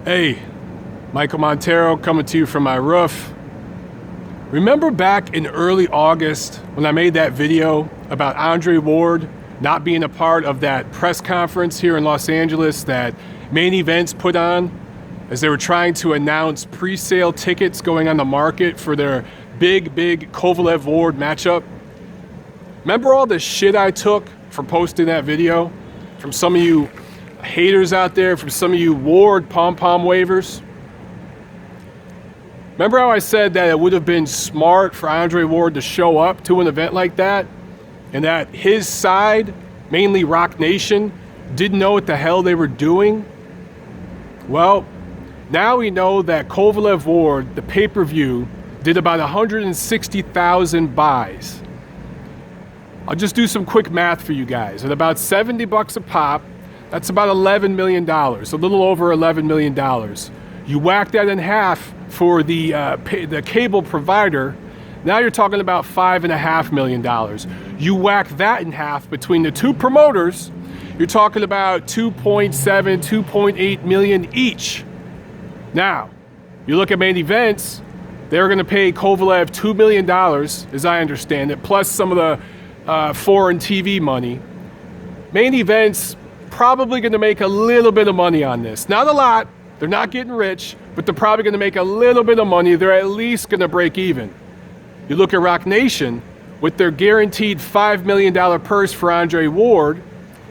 Hey, Michael Montero coming to you from my roof. Remember back in early August when I made that video about Andre Ward not being a part of that press conference here in Los Angeles that Main Events put on as they were trying to announce pre-sale tickets going on the market for their big Kovalev-Ward matchup? Remember all the shit I took for posting that video from some of you haters out there, from some of you Ward pom-pom wavers? Remember how I said that it would have been smart for Andre Ward to show up to an event like that, and that his side, mainly Rock Nation, didn't know what the hell they were doing? Well, now we know that Kovalev-Ward, the pay-per-view, did about 160,000 buys. I'll just do some quick math for you guys. At about $70 a pop, that's about $11 million, a little over $11 million. You whack that in half for the cable provider, now you're talking about $5.5 million. You whack that in half between the two promoters, you're talking about 2.7, 2.8 million each. Now, you look at Main Events, they're gonna pay Kovalev $2 million, as I understand it, plus some of the foreign TV money. Main Events probably gonna make a little bit of money on this. Not a lot, they're not getting rich, but they're probably gonna make a little bit of money. They're at least gonna break even. You look at Rock Nation, with their guaranteed $5 million purse for Andre Ward,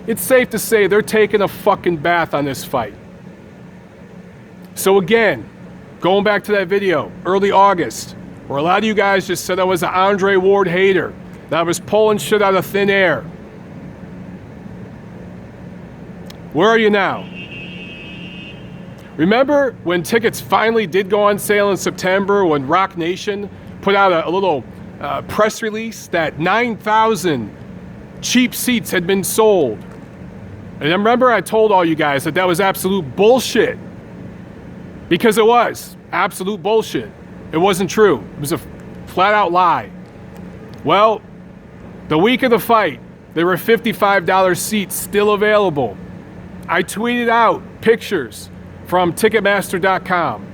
it's safe to say they're taking a fucking bath on this fight. So again, going back to that video, early August, where a lot of you guys just said I was an Andre Ward hater, that I was pulling shit out of thin air. Where are you now? Remember when tickets finally did go on sale in September, when Rock Nation put out a little press release that 9,000 cheap seats had been sold? And I remember I told all you guys that that was absolute bullshit. Because it was absolute bullshit. It wasn't true. It was a flat out lie. Well, the week of the fight, there were $55 seats still available. I tweeted out pictures from Ticketmaster.com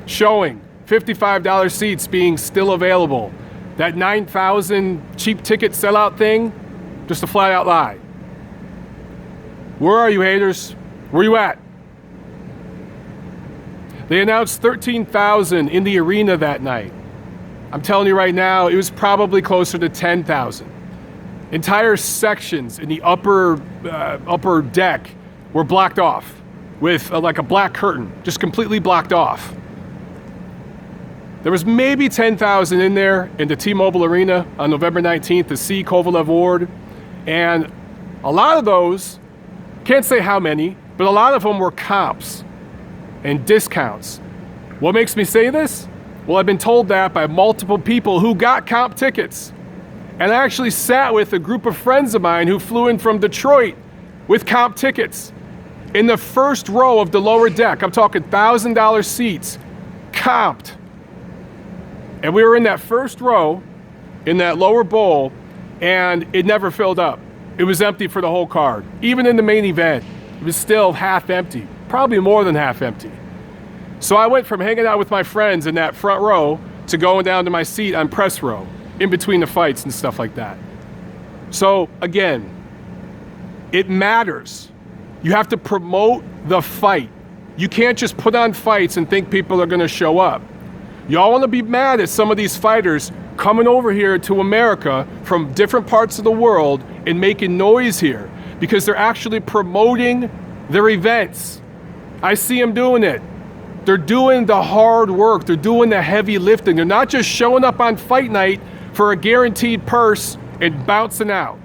showing $55 seats being still available. That 9,000 cheap ticket sellout thing, just a flat out lie. Where are you, haters? Where you at? They announced 13,000 in the arena that night. I'm telling you right now, it was probably closer to 10,000. Entire sections in the upper deck were blocked off with like a black curtain, just completely blocked off. There was maybe 10,000 in there in the T-Mobile Arena on November 19th to see Kovalev-Ward, and a lot of those, can't say how many, but a lot of them were comps and discounts. What makes me say this? Well, I've been told that by multiple people who got comp tickets. And I actually sat with a group of friends of mine who flew in from Detroit with comp tickets in the first row of the lower deck. I'm talking $1,000 seats, comped. And we were in that first row, in that lower bowl, and it never filled up. It was empty for the whole card. Even in the main event, it was still half empty, probably more than half empty. So I went from hanging out with my friends in that front row to going down to my seat on press row, in between the fights and stuff like that. So again, it matters. You have to promote the fight. You can't just put on fights and think people are gonna show up. Y'all wanna be mad at some of these fighters coming over here to America from different parts of the world and making noise here because they're actually promoting their events. I see them doing it. They're doing the hard work. They're doing the heavy lifting. They're not just showing up on fight night for a guaranteed purse and bouncing out.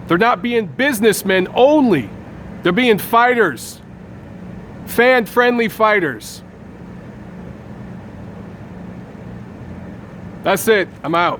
They're not being businessmen only. They're being fighters. Fan-friendly fighters. That's it. I'm out.